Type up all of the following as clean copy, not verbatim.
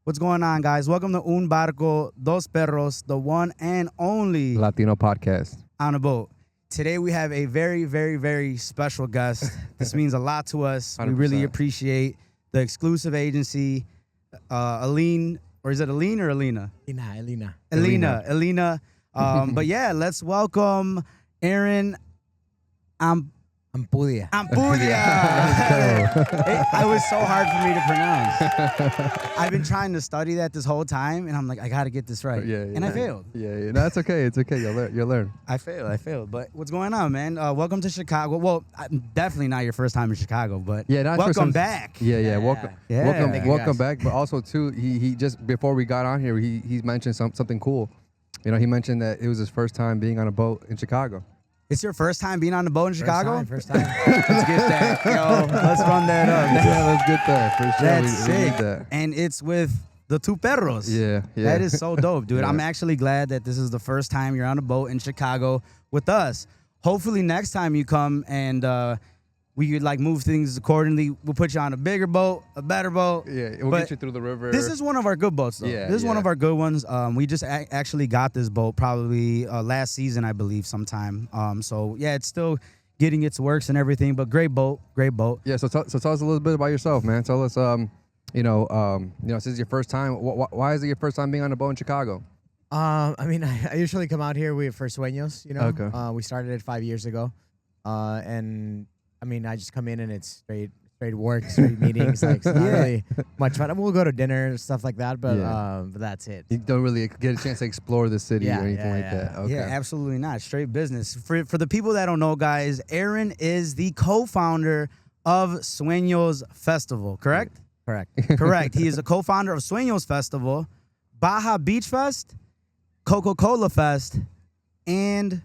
What's going on, guys? Welcome to Un Barco Dos Perros, the one and only Latino podcast on a boat. Today we have a very, very, very special guest. This means a lot to us. 100%. We really appreciate the exclusive agency, Aline, or is it Aline or Alina? Alina. But yeah, let's welcome Aaron Ampudia. It was so hard for me to pronounce. I've been trying to study that this whole time, and I'm like, I got to get this right. And I failed. Yeah. No, that's okay. It's okay. You'll learn. I failed. But what's going on, man? Welcome to Chicago. Well, definitely not your first time in Chicago, but welcome back. Yeah. Welcome guys. back. But also too, he just before we got on here, he mentioned something cool. You know, he mentioned that it was his first time being on a boat in Chicago. It's your first time being on the boat in Chicago? First time. Let's get that. Yo, let's run that up. Yeah, let's get that. For sure. That's we sick. need that. And it's with the two perros. Yeah. That is so dope, dude. Yeah. I'm actually glad that this is the first time you're on a boat in Chicago with us. Hopefully next time you come and we could like move things accordingly. We'll put you on a bigger boat, a better boat. Yeah, we'll get you through the river. This is one of our good boats, though. Yeah, this is one of our good ones. We just actually got this boat probably last season, I believe, sometime. So yeah, it's still getting its works and everything, but great boat. Yeah. So tell us a little bit about yourself, man. Tell us, since it's your first time. Why is it your first time being on a boat in Chicago? I usually come out here for Sueños, Okay. We started it 5 years ago. And I just come in and it's straight work, straight meetings. Like, it's not really much fun. We'll go to dinner and stuff like that, but that's it. You don't really get a chance to explore the city or anything like that. Okay. Yeah, absolutely not. Straight business. For the people that don't know, guys, Aaron is the co-founder of Sueños Festival, correct? Correct. He is a co-founder of Sueños Festival, Baja Beach Fest, Coca-Cola Fest, and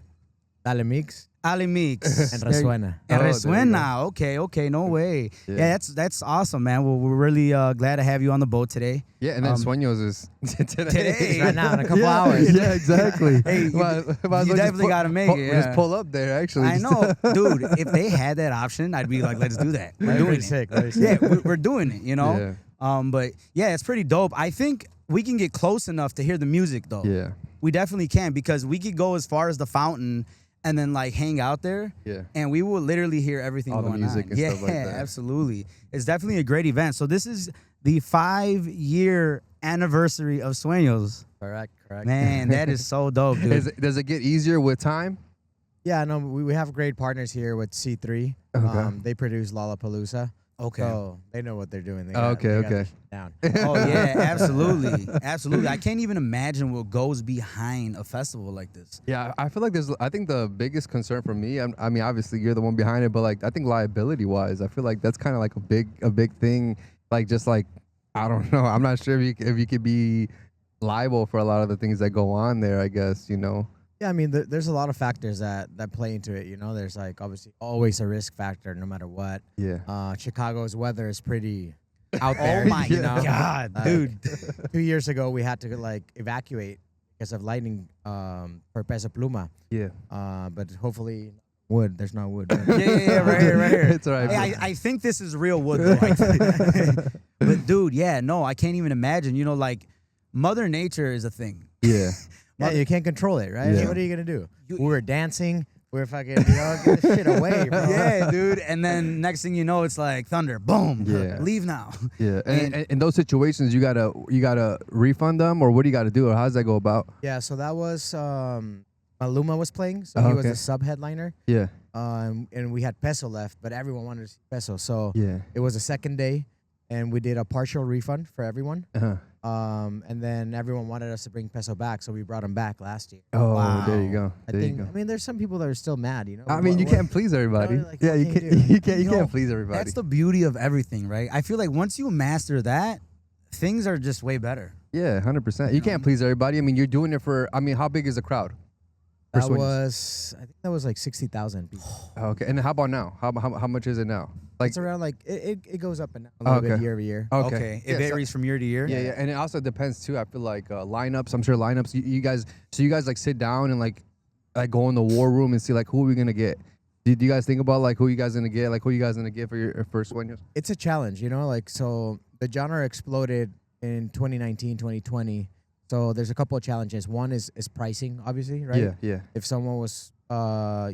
Dale Mix. Ali Mix. And Resuena. Resuena. Okay, no way. Yeah, that's awesome, man. Well, we're really glad to have you on the boat today. Yeah, and then Sueños is today. It's right now in a couple hours. Yeah, exactly. Hey, you definitely got to make it. Just pull up there, actually. I know. Dude, if they had that option, I'd be like, let's do that. We're doing it. Sick. Yeah, we're doing it, Yeah. But yeah, it's pretty dope. I think we can get close enough to hear the music, though. Yeah. We definitely can, because we could go as far as the fountain and then like hang out there, and we will literally hear everything all going the music on. and stuff like that. Yeah, absolutely. It's definitely a great event. So this is the 5-year anniversary of Sueños. Correct. Man, that is so dope, dude. Does it get easier with time? Yeah, no, we have great partners here with C3. Okay. They produce Lollapalooza. Okay. So they know what they're doing. They Okay. got their shit down. Oh yeah, absolutely. I can't even imagine what goes behind a festival like this. Yeah, I feel like I think the biggest concern for me, I mean, obviously you're the one behind it, but like I think liability wise, I feel like that's kind of like a big thing. Like just like, I don't know. I'm not sure if you could be liable for a lot of the things that go on there, I guess, Yeah, I mean, there's a lot of factors that play into it. There's like obviously always a risk factor no matter what. Yeah. Chicago's weather is pretty out there. Oh my God, dude. 2 years ago, we had to like evacuate because of lightning for Peso Pluma. Yeah. But hopefully, wood. There's no wood. Yeah, right here. It's all right. Hey, I think this is real wood, though. But dude, I can't even imagine. Like Mother Nature is a thing. Yeah. Yeah, you can't control it, right? Yeah. What are you gonna do? We were dancing. We were fucking, get this shit away, bro. Yeah, dude. And then next thing you know, it's like thunder. Boom. Yeah. Leave now. Yeah. And in those situations, you gotta refund them, or what do you gotta do, or how does that go about? Yeah. So that was Maluma was playing, so he was a sub headliner. Yeah. And we had Peso left, but everyone wanted to see Peso, so Yeah. it was the second day, and we did a partial refund for everyone. Uh-huh. And then everyone wanted us to bring Peso back, so we brought him back last year. Oh, Wow. there you go. I mean, there's some people that are still mad, I mean, you can't please everybody. Like, yeah, what you can can't. you You can't please everybody. That's the beauty of everything, right? I feel like once you master that, things are just way better. Yeah, 100%. You can't please everybody. I mean, you're doing it for. I mean, how big is the crowd? I think that was like 60,000 people. Okay, and how about now? How much is it now? Like It's around like it goes up and down a little bit year over year. Okay. It varies from year to year. Yeah, and it also depends too. I feel like lineups. I'm sure lineups. You guys like sit down and like go in the war room and see like who are we gonna get. Do you guys think about like who you guys gonna get? Like who you guys gonna get for your first Sueños? It's a challenge, you know, like, so the genre exploded in 2019, 2020. So there's a couple of challenges. One is pricing, obviously, right? Yeah, yeah. If someone was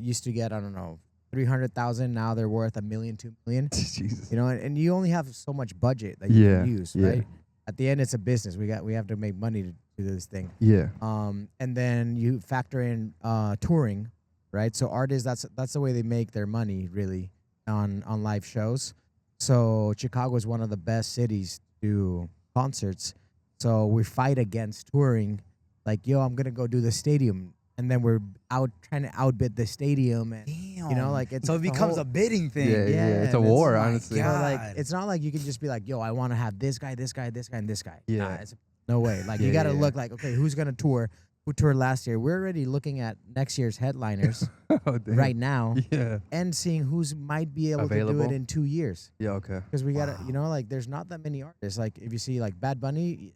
used to get, I don't know, 300,000, now they're worth $1 million, $2 million. Jesus. You know, and you only have so much budget that you can use, right? At the end, it's a business. We have to make money to do this thing. Yeah. And then you factor in touring, right? So artists, that's the way they make their money, really, on live shows. So Chicago is one of the best cities to do concerts. So we fight against touring, like, yo, I'm gonna go do the stadium, and then we're out trying to outbid the stadium, and Damn. you know, like, it's so it becomes whole, a bidding thing. Yeah. It's a and war, my honestly. God. so, like, it's not like you can just be like, yo, I want to have this guy, this guy, this guy, and this guy. Yeah. Nah, no way. Like, you got to look like, okay, who's gonna tour? Who toured last year? We're already looking at next year's headliners Oh, damn. right now, Yeah. and seeing who's might be able to do Available? it in 2 years. Yeah. Okay. Because we gotta, you know, like, there's not that many artists. Like, if you see like Bad Bunny,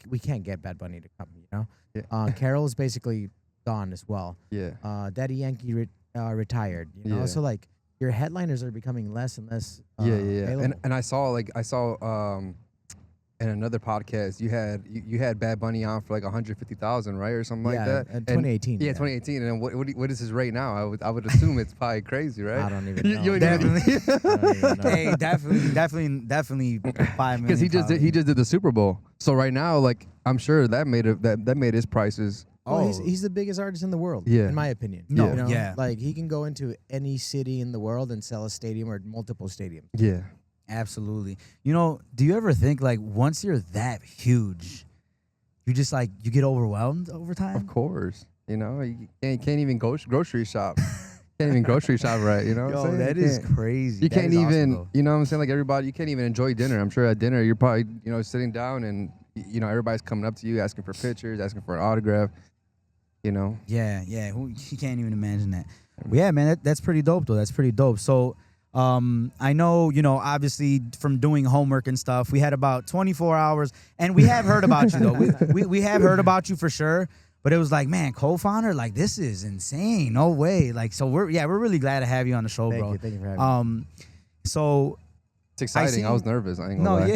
we can't get Bad Bunny to come. You know, Yeah. Carol is basically gone as well. Yeah. Daddy Yankee retired. You know, Yeah. so like your headliners are becoming less and less. Yeah. available. And I saw in another podcast you had Bad Bunny on for like 150,000, right, or something like that. in 2018. Yeah, 2018. And then what is his rate now? I would assume it's probably crazy, right? I don't even know. You Definitely. I don't even know. Hey, definitely 5 million. Because he just probably. did the Super Bowl. So right now, like, I'm sure that made his prices. Oh, he's the biggest artist in the world. Yeah. In my opinion. No, You know? yeah. Like, he can go into any city in the world and sell a stadium or multiple stadiums. Yeah. Absolutely. You know, do you ever think like once you're that huge, you just like you get overwhelmed over time? Of course. You know, you can't even go grocery shop. Can't even grocery shop right, you know what I'm Yo, saying? that You is can't- crazy. You That can't is awesome, even, though. you know what I'm saying? Like, everybody, you can't even enjoy dinner. I'm sure at dinner, you're probably, you know, sitting down and, you know, everybody's coming up to you, asking for pictures, asking for an autograph, you know? Yeah. You can't even imagine that. Well, yeah, man, that's pretty dope though. That's pretty dope. So, I know, you know, obviously from doing homework and stuff, we had about 24 hours, and we have heard about you though. We have heard about you for sure. But it was like, man, co-founder, like, this is insane. No way. Like, so we're really glad to have you on the show, bro. Thank you for having me. So It's exciting. I was nervous. I ain't gonna lie.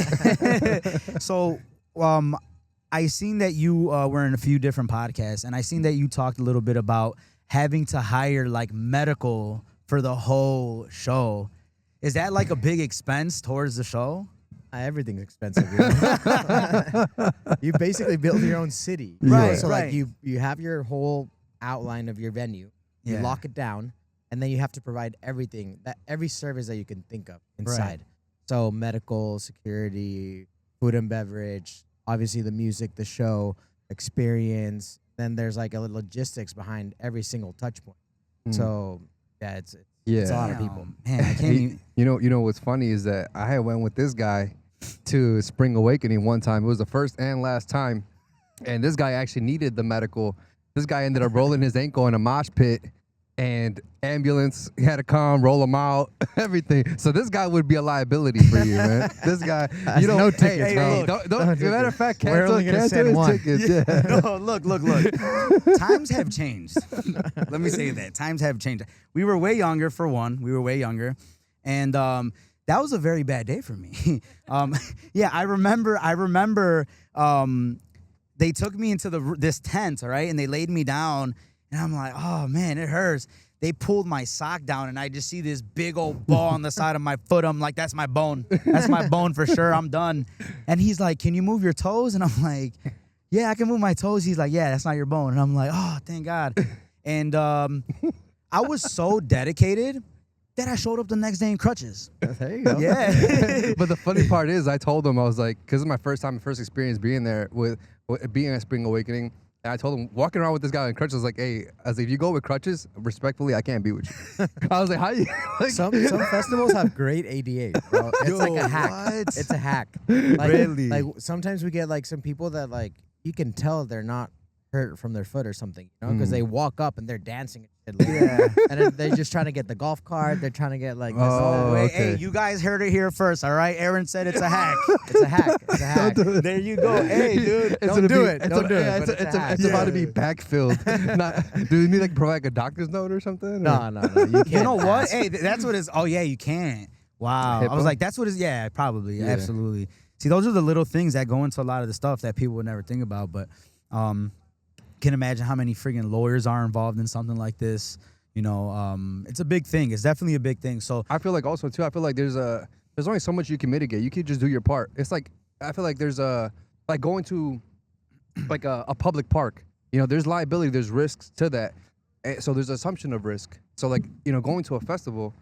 yeah. So, I seen that you were in a few different podcasts, and I seen that you talked a little bit about having to hire like medical for the whole show. Is that like a big expense towards the show? Everything's expensive. You know? You basically build your own city. Right, So right. like you have your whole outline of your venue. You Yeah. lock it down, and then you have to provide every service that you can think of inside. So medical, security, food and beverage, obviously the music, the show, experience. Then there's like a logistics behind every single touch point. So yeah, it's a lot of people. Man, I can't even. You know what's funny is that I had went with this guy to Spring Awakening one time. It was the first and last time, and this guy actually needed the medical. This guy ended up rolling his ankle in a mosh pit, and ambulance had to come, roll him out, everything. So this guy would be a liability for you, man. This guy, you don't. No tickets, hey, bro. don't. Matter of fact, We're only gonna cancel send his one. tickets. Yeah. No, look. Times have changed. Let me say that. Times have changed. We were way younger, for one. We were way younger. And that was a very bad day for me. Yeah, I remember they took me into this tent, all right? And they laid me down. And I'm like, oh, man, it hurts. They pulled my sock down, and I just see this big old ball on the side of my foot. I'm like, that's my bone. That's my bone for sure. I'm done. And he's like, can you move your toes? And I'm like, yeah, I can move my toes. He's like, yeah, that's not your bone. And I'm like, oh, thank God. And I was so dedicated that I showed up the next day in crutches. There you go. Yeah. But the funny part is, I told him, I was like, because it's my first experience being there with being at Spring Awakening. And I told him, walking around with this guy in crutches, like, hey, I was like, if you go with crutches, respectfully, I can't be with you. I was like, how you? Like, Some festivals have great ADA, bro. It's like a hack. what? It's a hack. Like, Really? Like, sometimes we get like some people that, like, you can tell they're not hurt from their foot or something, you know, because they walk up and they're dancing. shit. Like, Yeah. and then they're just trying to get the golf cart. They're trying to get like this and Oh, that. Wait, okay. hey, you guys heard it here first, all right? Aaron said it's a hack. It's a hack. It's a hack. There you go. Hey, dude. It's Don't gonna do be- it. It's Don't a- do it, yeah, but it's a hack. it's about to be Yeah. backfilled. Do you need like provide like a doctor's note or something? No, no, no. You can't. You know what? ask. Hey, that's what it's. Oh yeah, you can't. Wow. I was HIPAA? like, that's what it's. Yeah, probably. Yeah. Absolutely. See, those are the little things that go into a lot of the stuff that people would never think about. But can imagine how many freaking lawyers are involved in something like this. You know, it's a big thing. It's definitely a big thing. So I feel like also too. I feel like there's only so much you can mitigate. You can just do your part. It's like I feel like there's like going to like a public park. You know, there's liability, there's risks to that. So there's assumption of risk. So like going to a festival,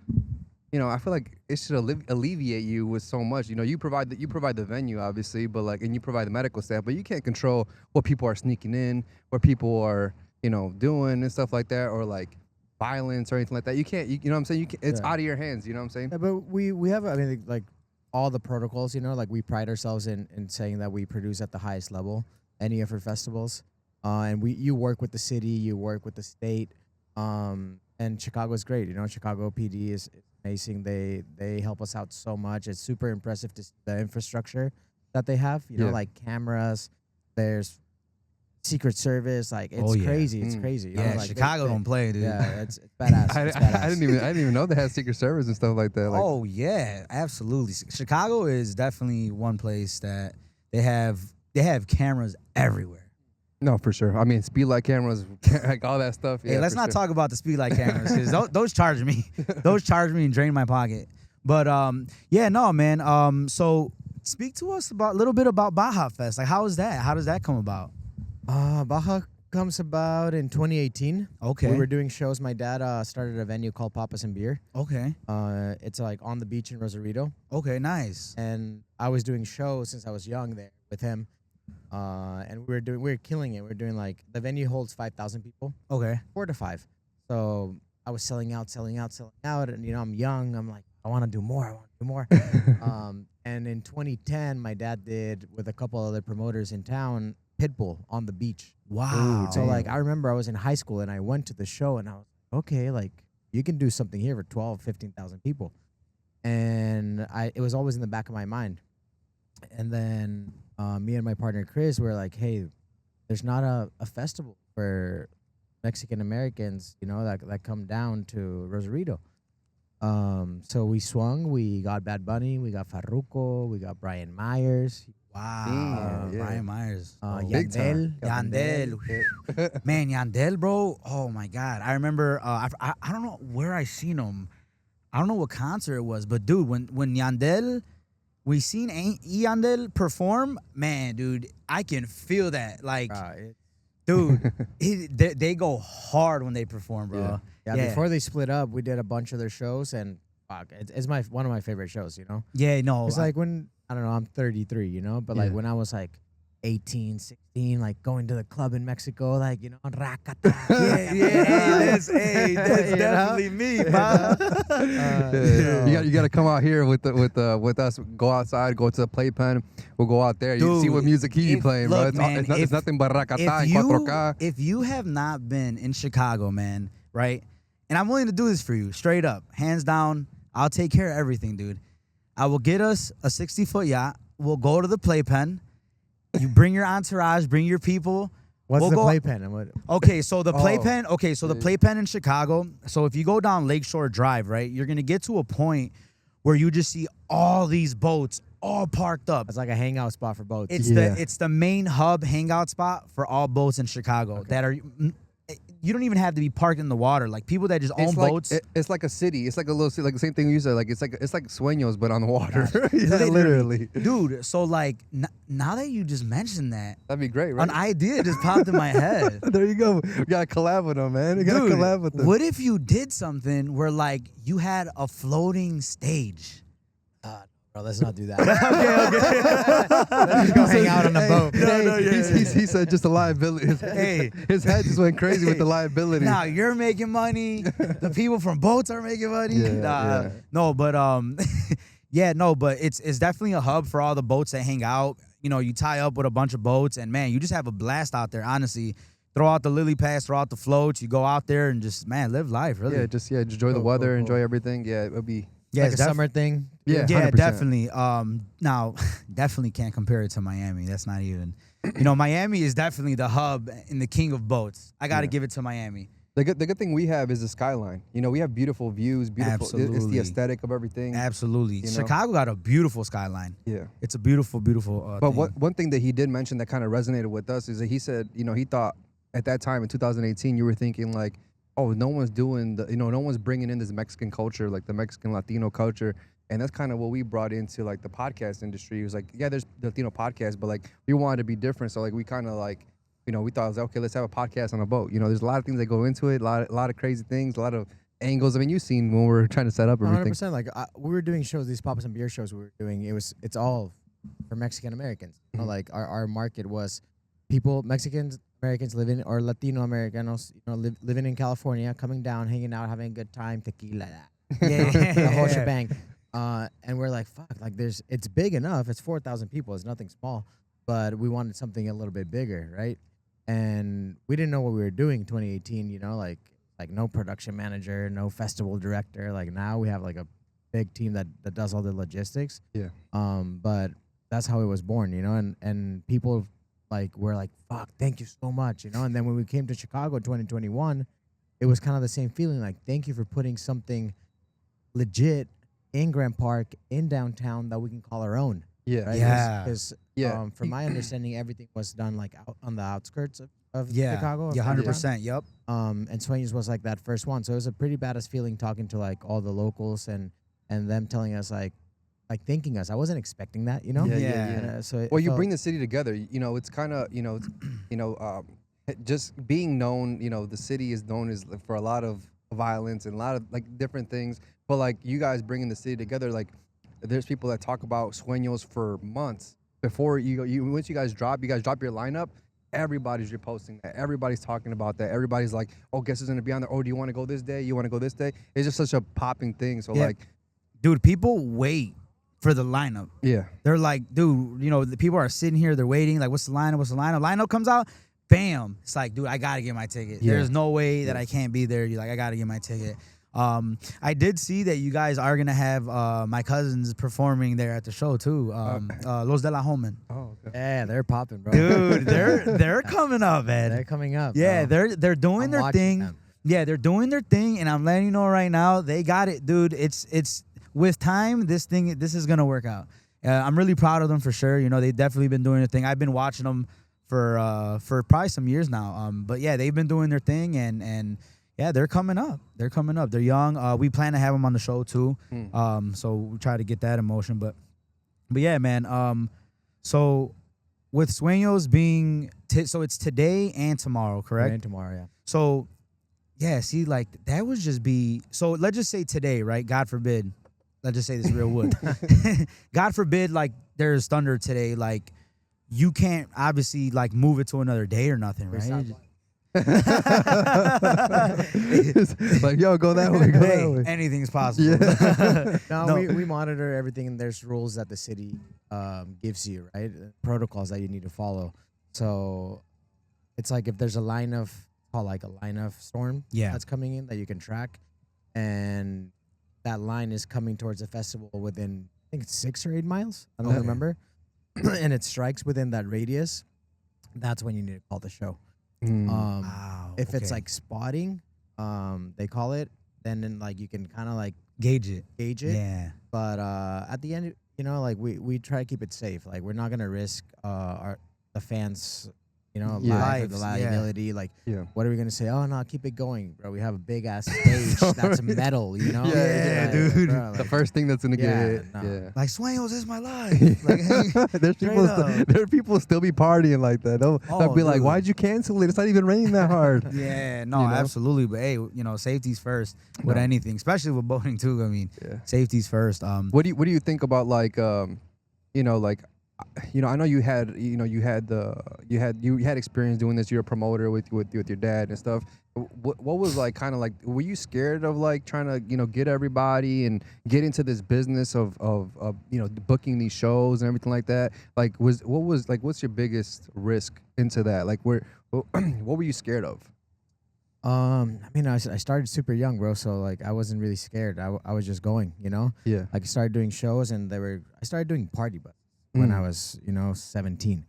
I feel like it should alleviate you with so much. You provide the venue obviously, but like and you provide the medical staff, but you can't control what people are sneaking in, what people are doing and stuff like that, or like violence or anything like that. You can't. You know what I'm saying? It's out of your hands. You know what I'm saying? Yeah, but we have, I mean, like all the protocols, like we pride ourselves in saying that we produce at the highest level, any of our festivals. And you work with the city, you work with the state, and Chicago's great. Chicago PD is amazing. They help us out so much. It's super impressive to see the infrastructure that they have. Yeah. Like cameras, there's Secret Service, like it's Oh, yeah. crazy. It's crazy. yeah, like, Chicago don't play, dude. Yeah, it's badass. It's I badass. didn't even know they had Secret Service and stuff like that. Like, Oh yeah, absolutely. Chicago is definitely one place that they have cameras everywhere. no, for sure. I mean, speed light cameras, like all that stuff. Hey, yeah, let's for not sure. talk about the speed light cameras because those charge me. Those charge me and drain my pocket. But yeah, no, man. So speak to us a little bit about Baja Fest. Like, how is that? How does that come about? Baja comes about in 2018. Okay. We were doing shows. My dad started a venue called Papas and Beer. Okay. It's like on the beach in Rosarito. Okay. Nice. And I was doing shows since I was young there with him. And we were killing it. We were doing like, the venue holds 5,000 people, Okay. 4 to 5. So I was selling out. And, I'm young. I'm like, I want to do more. And in 2010, my dad did with a couple other promoters in town, Pitbull on the beach. Wow. So like I remember I was in high school and I went to the show and I was like, okay, like you can do something here for 12, 15,000 people. And it was always in the back of my mind. And then me and my partner Chris were like, hey, there's not a festival for Mexican Americans, that come down to Rosarito. So we swung, we got Bad Bunny, we got Farruko, we got Brian Myers, Wow. Yeah. Brian Myers. Big time. Yandel. Man, Yandel, bro. Oh my God. I remember. I don't know where I seen him. I don't know what concert it was, but dude, when Yandel, we seen Yandel perform. Man, dude, I can feel that. Like, dude, they go hard when they perform, bro. Yeah, before they split up, we did a bunch of their shows, and fuck, it's one of my favorite shows. Yeah, no. It's like when I don't know, I'm 33, but like when I was like 18, 16, like going to the club in Mexico, like rakata. that's definitely me, bro. You got to come out here with us. Go outside, go to the playpen. We'll go out there. You Dude, see what music he playing, bro. look, man, It's nothing but rakata and 4K. If you have not been in Chicago, man, right? And I'm willing to do this for you, straight up, hands down. I'll take care of everything, dude. I will get us a 60-foot yacht. We'll go to the playpen. You bring your entourage, bring your people. What's the playpen? And what? Okay, so the playpen. Okay, so the playpen in Chicago. So if you go down Lakeshore Drive, right, you're gonna get to a point where you just see all these boats all parked up. It's like a hangout spot for boats. It's the main hub hangout spot for all boats in Chicago that are. You don't even have to be parked in the water. Like people that just own boats. It's like a city. It's like a little city, like the same thing you said. Like it's like Sueños, but on the water. Yeah, literally. Dude, so like now that you just mentioned that, That'd be great, right? an idea just popped in my head. There you go. We gotta collab with them, man. We gotta Dude, collab with them. what if you did something where like you had a floating stage? Bro, let's not do that. Let's just go hang out on the boat. He said just a liability. Hey. His head just went crazy with the liability. Now you're making money. The people from boats are making money. Yeah. No, but yeah, no, but it's definitely a hub for all the boats that hang out. You tie up with a bunch of boats, and man, you just have a blast out there. Honestly, throw out the lily pads, throw out the floats. You go out there and just, man, live life, really. Yeah, just enjoy the weather, enjoy everything. Yeah, it'll be like a summer thing. Yeah, yeah, 100%. definitely. Now, definitely can't compare it to Miami. That's not even. Miami is definitely the hub and the king of boats. I got to give it to Miami. The good thing we have is the skyline. We have beautiful views, beautiful. It's Absolutely. the aesthetic of everything. Absolutely. Chicago got a beautiful skyline. Yeah. It's a beautiful, beautiful But thing. one thing that he did mention that kind of resonated with us is that he said, he thought at that time in 2018, you were thinking like, oh, no one's doing no one's bringing in this Mexican culture, like the Mexican Latino culture. And that's kind of what we brought into like the podcast industry. It was like, yeah, there's Latino podcasts, but like we wanted to be different. So like we kind of like, we thought, it was like, okay, let's have a podcast on a boat. There's a lot of things that go into it, a lot of crazy things, a lot of angles. I mean, you've seen when we were trying to set up everything. 100%. Like we were doing shows, these Papas and Beer shows we were doing. It's all for Mexican Americans. Like our market was people, Mexicans, Americans living, or Latino Americanos, living in California, coming down, hanging out, having a good time, tequila, the whole shebang. And we're like, fuck, like it's big enough. It's 4,000 people. It's nothing small, but we wanted something a little bit bigger, right? And we didn't know what we were doing in 2018, like no production manager, no festival director. Like now we have like a big team that does all the logistics. Yeah. But that's how it was born, and people were like, fuck, thank you so much, And then when we came to Chicago in 2021, it was kind of the same feeling, like, thank you for putting something legit in Grant Park, in downtown, that we can call our own. Yeah. Right? Yeah. Because from my understanding, everything was done like out on the outskirts of Yeah. Chicago. Yeah, 100%. Yep. And Sueños was like that first one. So it was a pretty badass feeling talking to like all the locals and them telling us like thanking us. I wasn't expecting that, Yeah. And, so Well, you bring the city together. It's kind of, just being known. The city is known as for a lot of violence and a lot of like different things. But like you guys bringing the city together, like there's people that talk about Sueños for months before once you guys drop your lineup. Everybody's reposting that. Everybody's talking about that. Everybody's like, oh, guess who's gonna be on there? Oh, do you want to go this day? You want to go this day? It's just such a popping thing. So like, dude, people wait for the lineup. Yeah. They're like, dude, the people are sitting here, they're waiting, like, what's the lineup? Lineup comes out, bam. It's like, dude, I gotta get my ticket. Yeah. There's no way that I can't be there. You're like, I gotta get my ticket. I did see that you guys are gonna have my cousins performing there at the show too. Los de la Homen. Oh, okay. Yeah, they're popping, bro. Dude, they're coming up, man. They're coming up. Yeah, bro. they're doing I'm their watching thing. them. Yeah, they're doing their thing, and I'm letting you know right now, they got it, dude. It's with time, this is gonna work out. I'm really proud of them for sure. They've definitely been doing their thing. I've been watching them for probably some years now. But yeah, they've been doing their thing, and yeah, they're coming up. They're coming up. They're young. We plan to have them on the show too. So we try to get that in motion. But yeah, man. So with Sueños being so it's today and tomorrow, correct? Today and tomorrow, yeah. So yeah, see, like that would just be so. Let's just say today, right? God forbid. Let's just say this real wood. God forbid, like there's thunder today. Like you can't obviously like move it to another day or nothing, right? Like, yo, go that way, go that way. Anything's possible. Yeah. No, we monitor everything, and there's rules that the city gives you, right? Protocols that you need to follow. So it's like if there's a line of storm that's coming in that you can track, and that line is coming towards the festival within, I think it's 6 or 8 miles. I don't remember. And it strikes within that radius. That's when you need to call the show. Wow, If it's like spotting, they call it, then like you can kind of like gauge it. Yeah. But at the end, like we try to keep it safe. Like we're not gonna risk the fans, life, the liability. Like, what are we gonna say? Oh no, keep it going, bro. We have a big ass stage that's metal. Yeah, dude. Bro, the first thing that's gonna get hit. no. Yeah. Like Sueños is my life. Like, There's people still be partying like that. They'll be like, dude. why'd you cancel it? It's not even raining that hard. Yeah, no, absolutely. But hey, safety's first with anything, especially with boating too. I mean, safety's first. What do you think about like like I know you had you had experience doing this. You're a promoter with your dad and stuff. What was like kind of like, were you scared of like trying to get everybody and get into this business of booking these shows and everything like that? Like what's your biggest risk into that? Like what were you scared of? I mean, I started super young, bro. So like, I wasn't really scared. I was just going, Yeah. Like I started doing shows, and I started doing party bus when I was 17,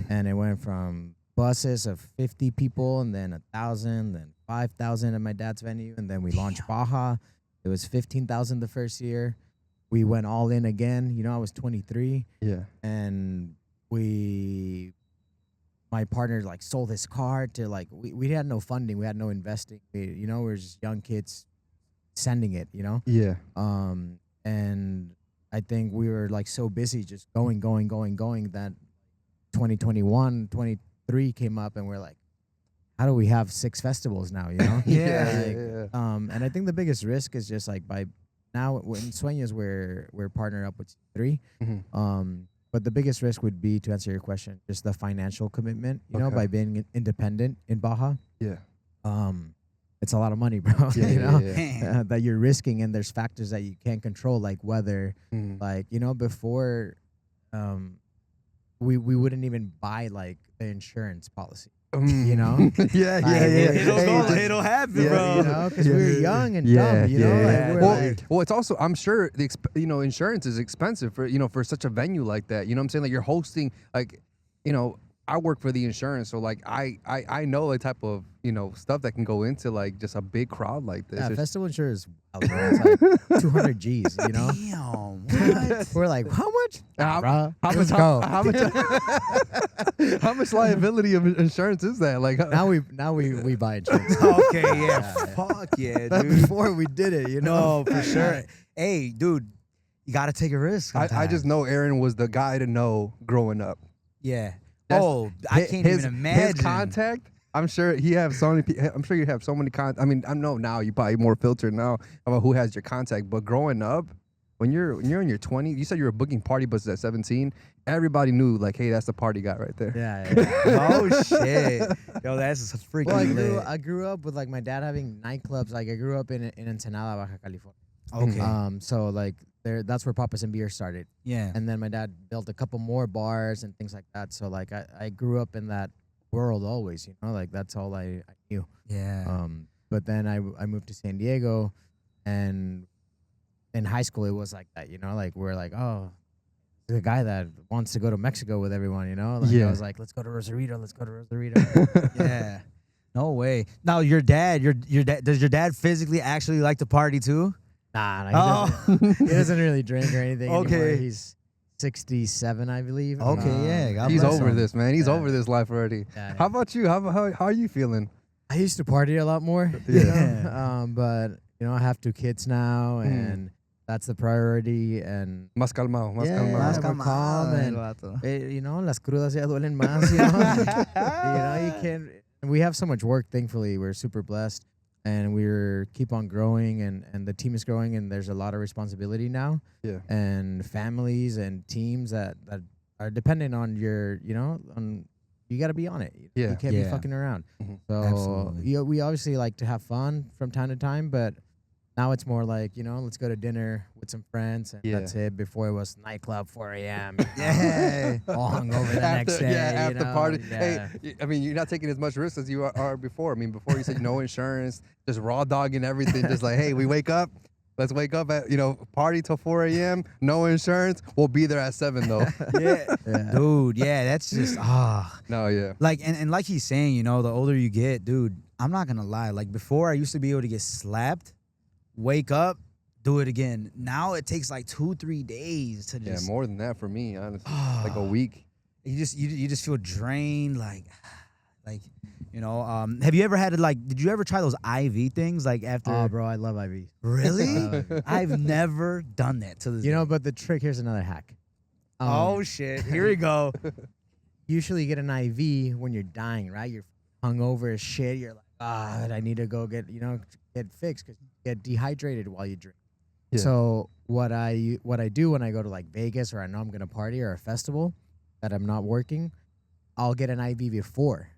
and it went from buses of 50 people, and then 1,000, then 5,000 at my dad's venue, and then we launched Baja. It was 15,000 the first year. We went all in again. I was 23. Yeah. And my partner like sold his car to like, we had no funding, we had no investing. We were just young kids sending it. Yeah. And I think we were like so busy just going that 2021, 23 came up, and we're like, how do we have 6 festivals now? Yeah. And I think the biggest risk is just like, by now in Sueños we're partnered up with 3. But the biggest risk would be, to answer your question, just the financial commitment, by being independent in Baja. Yeah. It's a lot of money, bro. Yeah. That you're risking, and there's factors that you can't control, like weather. Like, before, we wouldn't even buy like the insurance policy. Yeah. It'll happen, bro. Because we were young and dumb. Well, it's also, I'm sure insurance is expensive for such a venue like that. You know what I'm saying? Like, you're hosting, like, I work for the insurance, so like I know the type of stuff that can go into like just a big crowd like this. Yeah, festival insurance, it's like 200 G's. Damn, what? We're like, how much? How Let's go. How much liability of insurance is that? Like, now we buy insurance. Okay, fuck yeah, dude. Before we did it, No, for sure. Hey, dude, you gotta take a risk. I just know Aaron was the guy to know growing up. Yeah. That's- I can't even imagine. His contact. I'm sure he have so many. I'm sure you have so many I mean, I know now you probably more filtered now about who has your contact. But growing up, when you're in your 20s, you said you were booking party buses at 17. Everybody knew, like, hey, that's the party guy right there. Yeah. Oh shit, yo, that's freaking. Well, I grew up with like my dad having nightclubs. Like I grew up in Ensenada, Baja California. Okay. So like that's where Papas and Beer started. Yeah. And then my dad built a couple more bars and things like that. So like I grew up in that world always, like that's all I knew. Yeah. But then I moved to San Diego, and in high school it was like that, like we're like, oh, the guy that wants to go to Mexico with everyone, like Yeah. I was like, let's go to Rosarito. Yeah. No way. Now your dad, does your dad physically actually like to party too? Nah, he doesn't really drink or anything Okay. anymore. He's 67, I believe. Okay, yeah. God He's bless over him. this, man. He's Yeah. over this life already. Yeah. How about you? How are you feeling? I used to party a lot more, Yeah. but I have 2 kids now, and that's the priority. And Más calmado, más Yeah, calmado. más calm and, las crudas ya duelen más. You can't. We have so much work. Thankfully, we're super blessed, and we're keep on growing, and the team is growing, and there's a lot of responsibility now. Yeah. And families and teams that are dependent on your, on, you got to be on it. Yeah. You can't be fucking around. Mhm. So Absolutely. we obviously like to have fun from time to time, but now it's more like, let's go to dinner with some friends, and Yeah. that's it. Before it was nightclub 4 a.m. Yeah. all hungover the next day. After party. Yeah. Hey, I mean, you're not taking as much risk as you are before. I mean, before you said no insurance, just raw dogging everything. Just like, hey, we wake up. Let's wake up at, party till 4 a.m. No insurance. We'll be there at 7 though. Yeah. Dude, yeah, that's just No, yeah. like and like he's saying, the older you get, dude, I'm not gonna lie. Like before I used to be able to get slapped, wake up, do it again. Now it takes like 2-3 days to Yeah, just more than that for me, honestly. Like a week. you just feel drained, like have you ever had did you ever try those IV things like after Oh, bro, I love IV. Really? I've never done that to this day. But the trick, here's another hack. Oh shit, here we go. Usually you get an IV when you're dying, right? You're hungover as shit. You're like, I need to go get fixed, because you get dehydrated while you drink. Yeah. So what I do when I go to like Vegas, or I know I'm gonna party or a festival, that I'm not working, I'll get an IV before.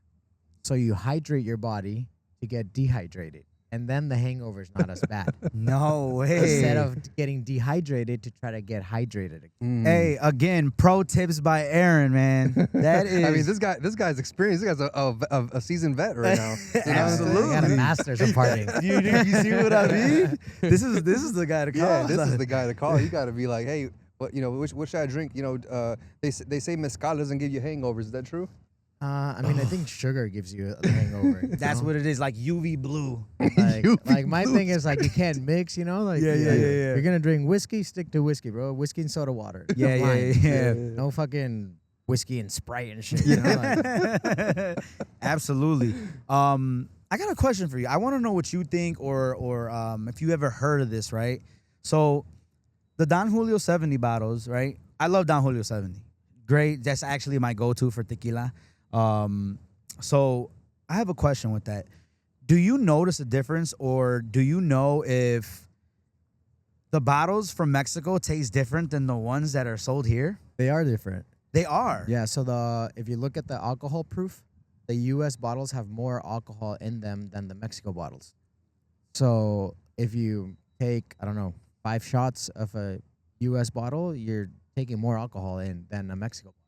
So you hydrate your body to get dehydrated. And then the hangover is not as bad. No way. Instead of getting dehydrated to try to get hydrated again. Hey, again, pro tips by Aaron, man. That is. I mean, this guy's experienced. This guy's a seasoned vet right now. You know? Absolutely. I got a master's in partying. You see what I mean? This is the guy to call. Yeah, this is the guy to call. You got to be like, hey, what should I drink? They say mezcal doesn't give you hangovers. Is that true? I mean, I think sugar gives you a hangover. That's what it is, like UV blue. Like my thing is like you can't mix, Like Yeah. You're gonna drink whiskey, stick to whiskey, bro. Whiskey and soda water. Yeah. No fucking whiskey and Sprite and shit. Absolutely. I got a question for you. I want to know what you think, or if you ever heard of this, right? So, the Don Julio 70 bottles, right? I love Don Julio 70. Great. That's actually my go-to for tequila. So I have a question with that. Do you notice a difference, or do you know if the bottles from Mexico taste different than the ones that are sold here? They are different. They are. Yeah. So if you look at the alcohol proof, the U.S. bottles have more alcohol in them than the Mexico bottles. So if you take, I don't know, 5 shots of a U.S. bottle, you're taking more alcohol in than a Mexico bottle.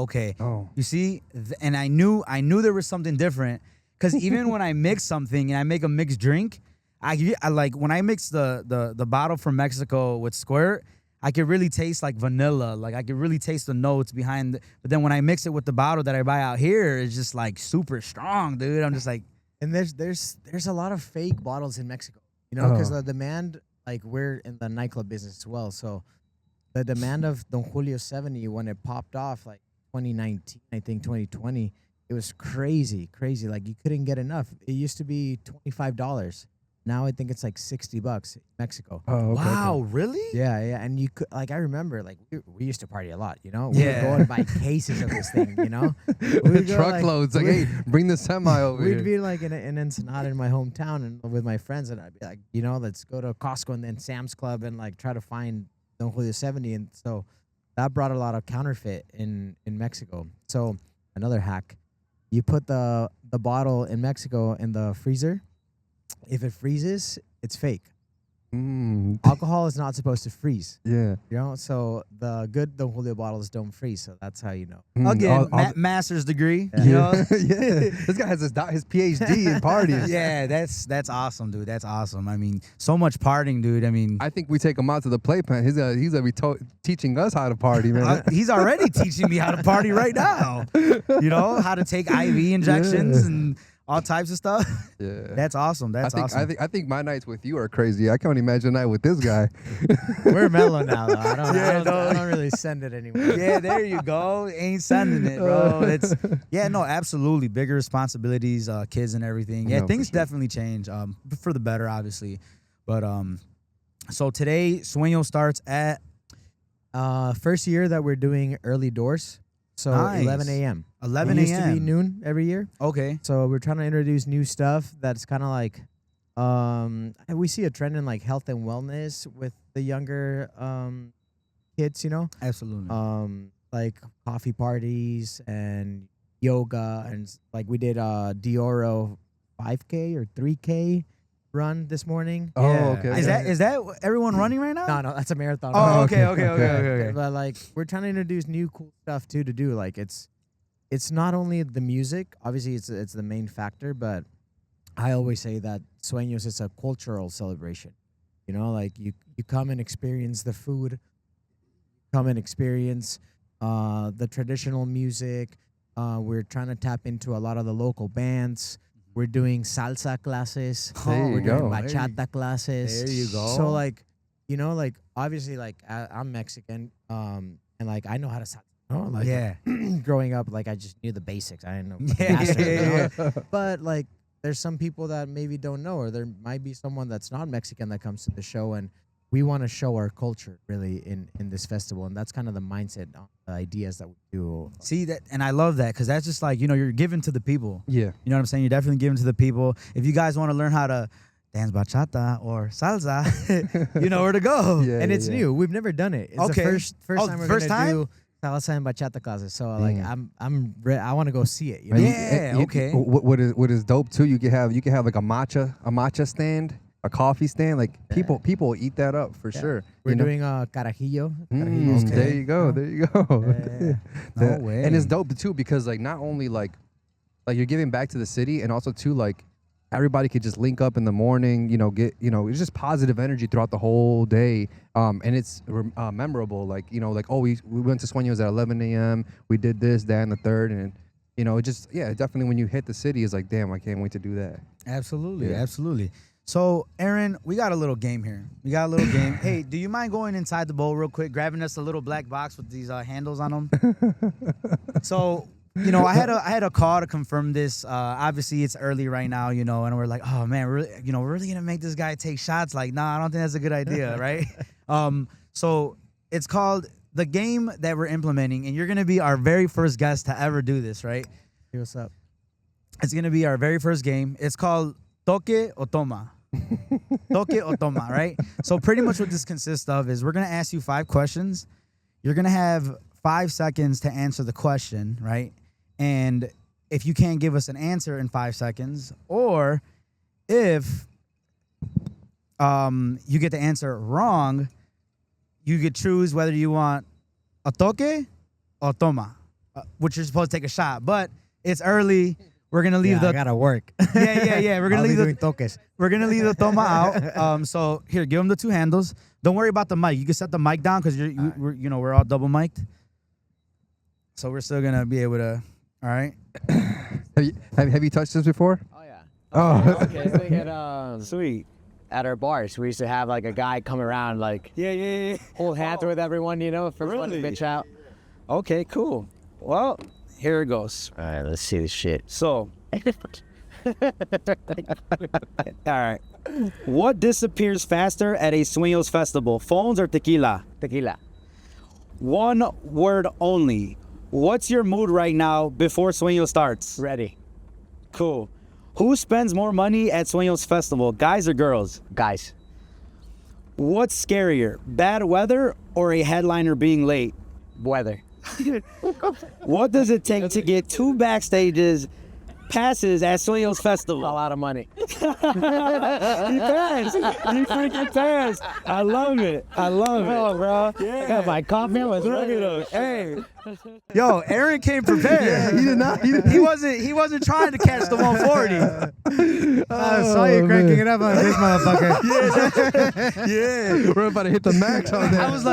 Okay. Oh. You see, and I knew there was something different, because even when I mix something and I make a mixed drink, I like when I mix the bottle from Mexico with Squirt, I could really taste like vanilla. Like I could really taste the notes behind. But then when I mix it with the bottle that I buy out here, it's just like super strong, dude. I'm just like, and there's a lot of fake bottles in Mexico, because the demand, like we're in the nightclub business as well, so the demand of Don Julio 70 when it popped off, like 2019, I think 2020, it was crazy. Like you couldn't get enough. It used to be $25. Now I think it's like $60 in Mexico. Oh, okay. wow, really? Yeah, and you could, like, I remember, like, we used to party a lot, We Yeah. would go and buy cases of this thing, We would go, Truckloads. Like, hey, bring the semi over here. We'd be like in Ensenada in my hometown and with my friends, and I'd be like, let's go to Costco and then Sam's Club and like try to find Don Julio 70. And so that brought a lot of counterfeit in Mexico. So another hack, you put the bottle in Mexico in the freezer. If it freezes, it's fake. Alcohol is not supposed to freeze. Yeah. So the good Don Julio bottles don't freeze. So that's how you know. Again, master's degree. Yeah. This guy has his PhD in partying. Yeah, that's awesome, dude. That's awesome. I mean, so much partying, dude. I mean, I think we take him out to the playpen. He's gonna be teaching us how to party, man. he's already teaching me how to party right now. How to take IV injections and all types of stuff. Yeah. That's awesome. That's awesome. I think my nights with you are crazy. I can't imagine a night with this guy. We're mellow now, though. I don't really send it anymore. Yeah, there you go. Ain't sending it, bro. It's absolutely. Bigger responsibilities, kids and everything. Yeah, No, things for sure. definitely change. For the better, obviously. But so today Sueño starts at first year that we're doing early doors. So Nice. 11 a.m. 11 It used to be a.m. noon every year. Okay. So we're trying to introduce new stuff that's kind of like, we see a trend in like health and wellness with the younger kids, Absolutely. like coffee parties and yoga, and like we did a Dioro 5K or 3K run this morning. Oh, okay. Is that everyone running right now? No, that's a marathon. Oh, run. okay. But like we're trying to introduce new cool stuff too to do. Like it's not only the music, obviously it's the main factor, but I always say that Sueños is a cultural celebration. Like you come and experience the food, come and experience the traditional music. We're trying to tap into a lot of the local bands. We're doing salsa classes. There you We're doing go. bachata classes. There you go. So like, like obviously like I'm Mexican, and like I know how to salsa. Like Yeah. growing up, like I just knew the basics. I didn't know. Yeah. But like, there's some people that maybe don't know, or there might be someone that's not Mexican that comes to the show, and we want to show our culture really in this festival, and that's kind of the mindset, the ideas that we do. See that, and I love that, because that's just like, you're giving to the people. Yeah. You know what I'm saying? You're definitely giving to the people. If you guys want to learn how to dance bachata or salsa, you know where to go. Yeah, And it's new. We've never done it. It's Okay. the first Oh, time we're first gonna time? do salsa and bachata classes. So like I want to go see it. You know? And Yeah, okay. What is dope too? You can have like a matcha stand, a coffee stand. Like people will eat that up for sure. We're you know? doing carajillo. Okay. There you go. There you go. No way. And it's dope too because like not only like you're giving back to the city, and also too like everybody could just link up in the morning. It's just positive energy throughout the whole day. And it's memorable. Like oh we went to Sueños at 11 a.m. We did this, that, and the third, and it just definitely when you hit the city, it's like damn, I can't wait to do that. Absolutely, Yeah. absolutely. So, Aaron, we got a little game here. Hey, do you mind going inside the bowl real quick, grabbing us a little black box with these handles on them? So, I had a call to confirm this. Obviously, it's early right now, and we're like, oh man, we're really gonna make this guy take shots. Like, nah, I don't think that's a good idea, right? So it's called the game that we're implementing, and you're gonna be our very first guest to ever do this, right? Hey, what's up? It's gonna be our very first game. It's called Toque o Toma. Toque o Toma, right? So pretty much what this consists of is we're going to ask you 5 questions. You're going to have 5 seconds to answer the question, right? And if you can't give us an answer in 5 seconds, or if you get the answer wrong, you could choose whether you want a toque or toma, which you're supposed to take a shot. But it's early. We're gonna leave I gotta work. yeah. We're gonna I'll be leave doing toques. We're gonna leave the toma out. So here, give them the 2 handles. Don't worry about the mic. You can set the mic down because we're all double mic'd. So we're still gonna be able to. All right. Have you touched this before? Oh yeah. Oh. Okay. So we get Sweet. at our bars, we used to have like a guy come around, like Yeah. hold hands with everyone, for fun to Really? bitch out. Okay, cool. Well, here it goes. All right, let's see this shit. So, all right. What disappears faster at a Sueños festival? Phones or tequila? Tequila. One word only. What's your mood right now before Sueños starts? Ready. Cool. Who spends more money at Sueños festival, guys or girls? Guys. What's scarier, bad weather or a headliner being late? Weather. What does it take to get 2 backstages passes at Sueños A festival? lot of money. You passed. You freaking passed. I love it. Oh, bro. Yeah. I got my coffee. Look at him. Hey. Yo, Aaron came prepared. He did not. He wasn't trying to catch the 140. I saw you cranking it up on this motherfucker. Yeah. We're about to hit the max on that. I was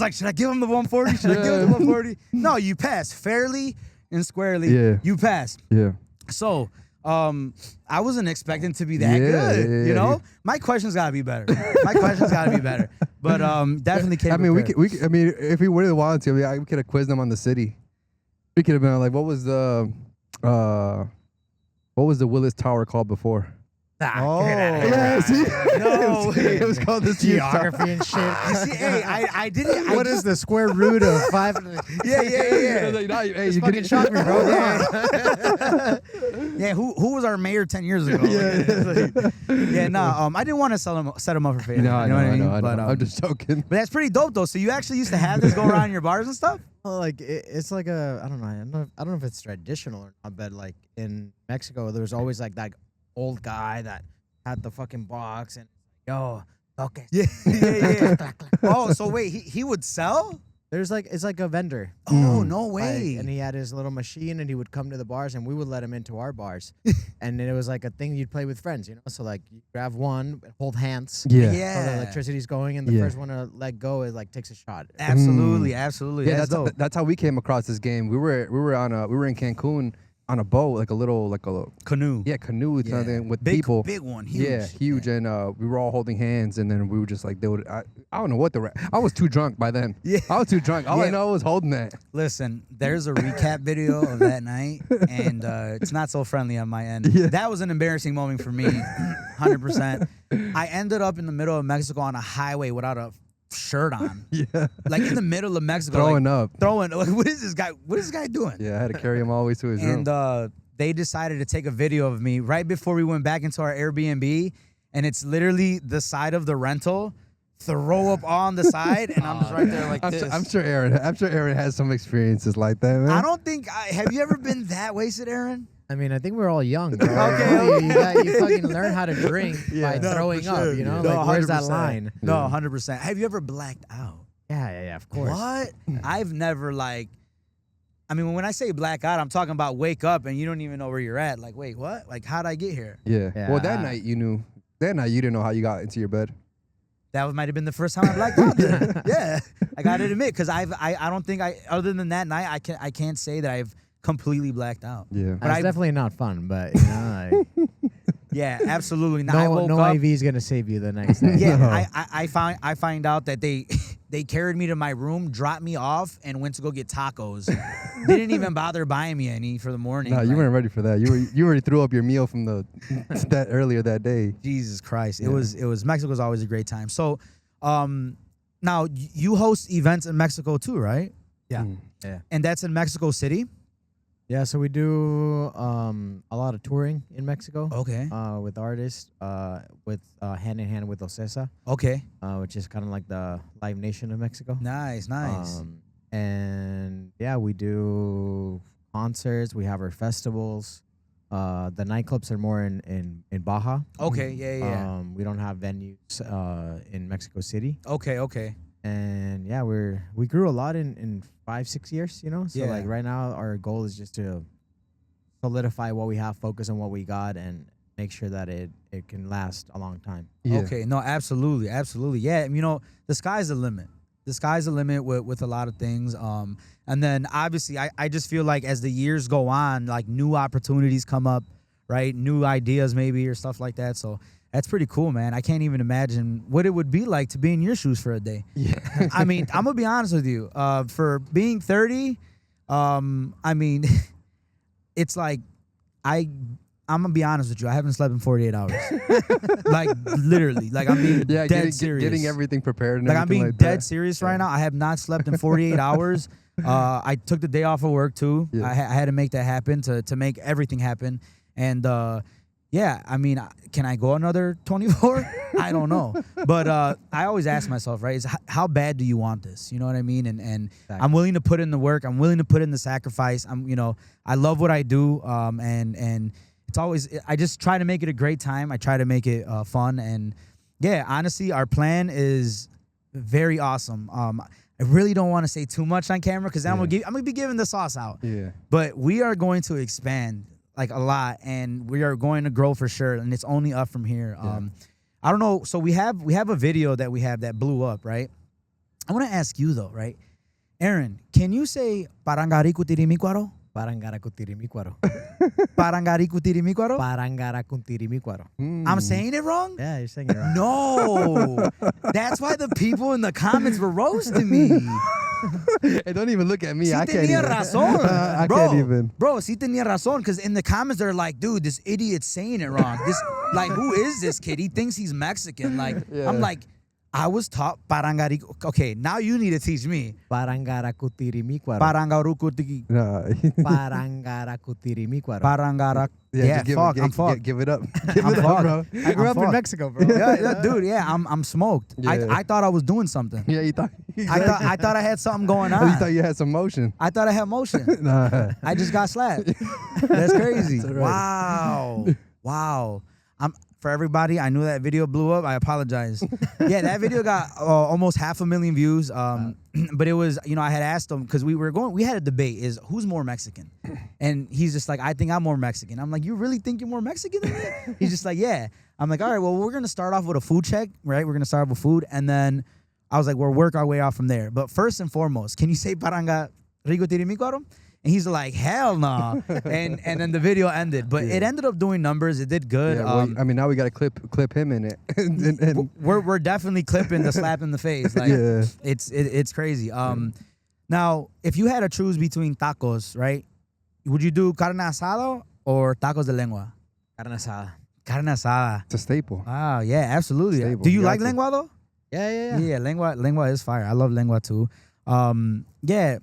like, should I give him the 140? Should I give him the 140? No, you passed fairly and squarely. Yeah. You passed. Yeah. So, I wasn't expecting to be that Yeah, good. yeah. My questions gotta be better. But definitely came. I mean, prepared. we could, I mean, if we really wanted to, we could have quizzed them on the city. We could have been like, what was the Willis Tower called before? Oh, Yeah, see? No way. It was called the Geography and shit. You see, hey, I didn't. What is the square root of 5? Yeah. Hey, you Fucking shock me, bro. Yeah, who was our mayor 10 years ago? I didn't want to set him up for failure. No, you know what I mean? I know. But, I'm just joking. but that's pretty dope though. So you actually used to have this go around in your bars and stuff? Well, like it's like I don't know if it's traditional or not, but like in Mexico, there was always like that old guy that had the fucking box and okay. Yeah. Oh, so wait, he would sell? There's like it's like a vendor. Oh, no Like, way. and he had his little machine, and he would come to the bars, and we would let him into our bars. And then it was like a thing you'd play with friends, So like you grab one, hold hands. So the electricity's going, and the first one to let go is like takes a shot. Absolutely. Yeah, That's dope. that's how we came across this game. We were in Cancun on a boat, like a Canoe. canoe with Yeah. something with Big, people. big one, huge. Yeah, huge, and we were all holding hands, and then we were just like, I don't know what I was too drunk by then. Yeah. I was too drunk. All I Yeah. know was holding that. Listen, there's a recap video of that night, and it's not so friendly on my end. Yeah. That was an embarrassing moment for me, 100%. I ended up in the middle of Mexico on a highway without a shirt on, Yeah, like in the middle of Mexico, throwing like, up. Like, what is this guy doing? Yeah, I had to carry him all the way to his room. And they decided to take a video of me right before we went back into our Airbnb, and it's literally the side of the rental throw up on the side, and I'm just right there like this. I'm sure Aaron has some experiences like that, man. I don't think. Have you ever been that wasted, Aaron? I mean, I think we're all young, bro. Okay. You fucking learn how to drink by No, throwing for sure. up, you know? No, Like, where's that 100%. line? No, 100%. Have you ever blacked out? Yeah, of course. What? I've never like. I mean, when I say black out, I'm talking about wake up and you don't even know where you're at. Like, wait, what? Like, how'd I get here? Yeah. Well, that Yeah. night you knew. That night you didn't know how you got into your bed. That might have been the first time I blacked out. Then. Yeah, I gotta admit, because I don't think other than that night I can't say that I've completely blacked out. Yeah. But it's definitely not fun, but, you know, like, Yeah, absolutely. Now, I woke no up. IV is going to save you the next day. Yeah, No. I find out that they carried me to my room, dropped me off, and went to go get tacos. They didn't even bother buying me any for the morning. No, you Like, weren't ready for that. You already threw up your meal from that earlier that day. Jesus Christ. It Yeah. was Mexico's always a great time. So now you host events in Mexico too, right? Yeah. Mm. Yeah. And that's in Mexico City? Yeah, so we do a lot of touring in Mexico Okay. with artists, with hand in hand with Ocesa, Okay. which is kind of like the Live Nation of Mexico. Nice. And yeah, we do concerts. We have our festivals. The nightclubs are more in Baja. Okay. Yeah. We don't have venues in Mexico City. Okay. And yeah, we grew a lot in 5-6 years, you know. So Yeah. like right now, our goal is just to solidify what we have, focus on what we got, and make sure that it can last a long time. Yeah. Okay. No, absolutely. Yeah. You know, the sky's the limit. The sky's the limit with a lot of things. And then obviously I just feel like as the years go on, like new opportunities come up, right? New ideas maybe or stuff like that. So that's pretty cool, man. I can't even imagine what it would be like to be in your shoes for a day. Yeah. I mean, I'm gonna be honest with you. For being 30, I mean, it's like I'm gonna be honest with you. I haven't slept in 48 hours. Like literally. Like I'm being dead serious. Getting everything prepared and Like I'm everything being like dead that. serious right now. I have not slept in 48 hours. I took the day off of work too. Yeah. I had to make that happen to make everything happen. And yeah, I mean, can I go another 24? I don't know. But I always ask myself, right, is how bad do you want this? You know what I mean? And Exactly. I'm willing to put in the work. I'm willing to put in the sacrifice. I love what I do. And it's always, I just try to make it a great time. I try to make it fun. And yeah, honestly, our plan is very awesome. I really don't want to say too much on camera because I'm gonna be giving the sauce out. Yeah. But we are going to expand like a lot, and we are going to grow for sure, and it's only up from here. Yeah. I don't know. So we have a video that we have that blew up, right? I want to ask you though, right, Aaron? Can you say Parangaricutirimicuaro? Parangaracutirimicuaro. Parangaricutirimicuaro? Parangaracutirimicuaro. I'm saying it wrong? Yeah, you're saying it right. No. That's why the people in the comments were roasting me. Hey, don't even look at me. Sí I can't tenía even. razón. I Bro, can't even. Bro, sí tenía razón. Because in the comments, they're like, dude, this idiot's saying it wrong. Like, who is this kid? He thinks he's Mexican. Like, Yeah. I'm like, I was taught parangarico. Okay, now you need to teach me. Parangaracutirimicuaro. Parangarucuti. Nah. Parangaracutirimicuaro. Parangara. just Fuck, I'm fucked. Give it up. Give I'm it up, fucked. bro. I grew I'm up in fucked. Mexico, bro. Yeah, dude, yeah, I'm smoked. Yeah. I thought I was doing something. Yeah, you thought. I thought I had something going You on. thought you had some motion. I thought I had motion. Nah. I just got slapped. That's crazy. That's all right. Wow. For everybody, I knew that video blew up. I apologize. Yeah, that video got almost 500,000 views. But it was, I had asked him because we had a debate is who's more Mexican? And he's just like, I think I'm more Mexican. I'm like, you really think you're more Mexican than me? He's just like, yeah. I'm like, all right, well, we're going to start off with a food check, right? We're going to start off with food. And then I was like, we'll work our way out from there. But first and foremost, can you say paranga rico tirimicuaro? And he's like, hell no. And then the video ended. But it ended up doing numbers. It did good. Yeah, well, I mean, now we got to clip him in it. and we're definitely clipping the slap in the face. Like Yeah. it's crazy. Now, if you had to choose between tacos, right? Would you do carne asada or tacos de lengua? Carne asada. Carne asada. it's a staple. Wow, yeah, absolutely. Stable. Do you You like got to. lengua though? Yeah. Yeah, lengua is fire. I love lengua too. Yeah.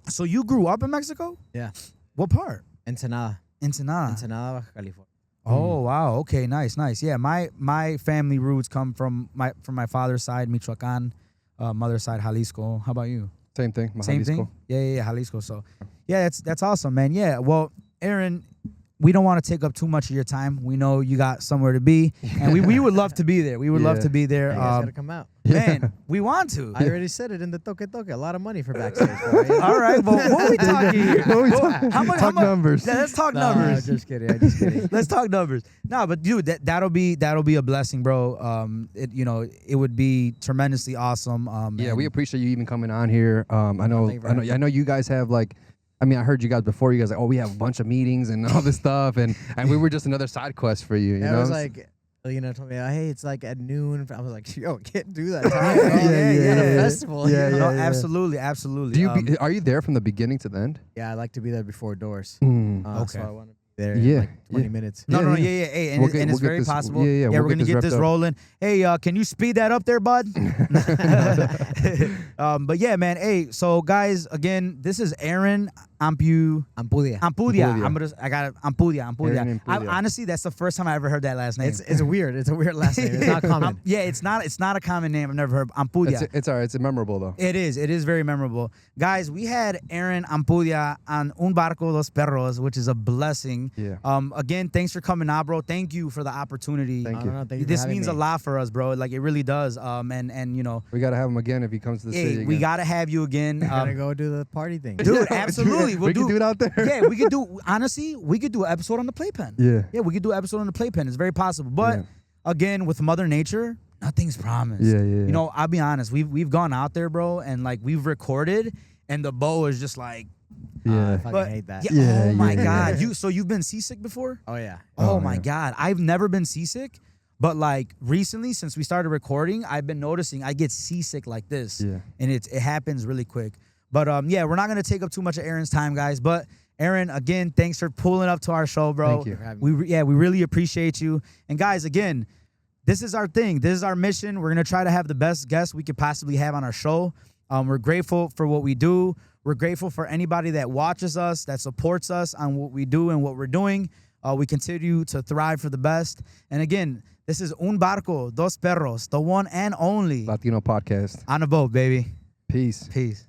So you grew up in Mexico? Yeah. What part? Ensenada. Ensenada. Ensenada, Baja California. Oh wow. Okay. Nice. Yeah. My family roots come from my father's side, Michoacan, mother's side, Jalisco. How about you? Same thing. Same Jalisco. thing. Yeah. Jalisco. So, yeah, that's awesome, man. Yeah. Well, Aaron, we don't want to take up too much of your time. We know you got somewhere to be, and we would love to be there. We would love to be there. You guys gotta come out. Man, we want to. I already said it in the Toque Toque. A lot of money for backstage. Right? All right, but what are we talking here? How much numbers. Yeah, let's talk No, numbers. just kidding. I'm just kidding. Let's talk numbers. No, but dude, that'll be a blessing, bro. It would be tremendously awesome. Yeah, and we appreciate you even coming on here. I know thank you for having me. I know you guys have like, I mean, I heard you guys before. You guys like, oh, we have a bunch of meetings and all this stuff, and we were just another side quest for you. You I know, was like, told me, hey, it's like at noon. I was like, yo, can't do that time. Bro. Yeah, At a yeah. festival. Yeah, you know? No, yeah. absolutely. do you are you there from the beginning to the end? Yeah, I like to be there before doors. Okay. So I want to be there Yeah, in like 20 yeah. minutes. No, Yeah, yeah. Hey, and, We'll and it's get very this- possible. yeah, we're we'll gonna get get this this wrapped up. rolling. Hey, can you speed that up there, bud? But yeah, man. Hey, so guys, again, this is Aaron Ampudia. Ampudia. Ampudia. I got it. Ampudia. Aaron Ampudia. Honestly, that's the first time I ever heard that last name. It's weird. It's a weird last name. It's not common. Yeah, it's not a common name. I've never heard Ampudia. It's all right. It's memorable though. It is very memorable. Guys, we had Aaron Ampudia on Un Barco Dos Perros, which is a blessing. Yeah. Again, thanks for coming out, bro. Thank you for the opportunity. Thank you. Thank you for This having means me. a lot for us, bro. Like, it really does. And you know, We gotta have him again if he comes to the city. hey, we again. gotta have you again. Gotta go do the party thing. Dude, absolutely. we can do it out there. Yeah, we could do, honestly, we could do an episode on the playpen. Yeah. Yeah, we could do an episode on the playpen. It's very possible. But Yeah. again, with Mother Nature, nothing's promised. Yeah. You know, I'll be honest. We've gone out there, bro, and like we've recorded, and the bow is just like, I Yeah. fucking but hate that. yeah, Yeah, oh my yeah, God. yeah. So you've been seasick before? Oh yeah. Oh, Oh, my yeah. God. I've never been seasick, but like recently, since we started recording, I've been noticing I get seasick like this. Yeah. And it happens really quick. But yeah, we're not gonna take up too much of Aaron's time, guys. But Aaron, again, thanks for pulling up to our show, bro. Thank you. For having me. We really appreciate you. And guys, again, this is our thing. This is our mission. We're gonna try to have the best guests we could possibly have on our show. We're grateful for what we do. We're grateful for anybody that watches us, that supports us on what we do and what we're doing. We continue to thrive for the best. And again, this is Un Barco Dos Perros, the one and only Latino podcast. on a boat, baby. Peace. Peace.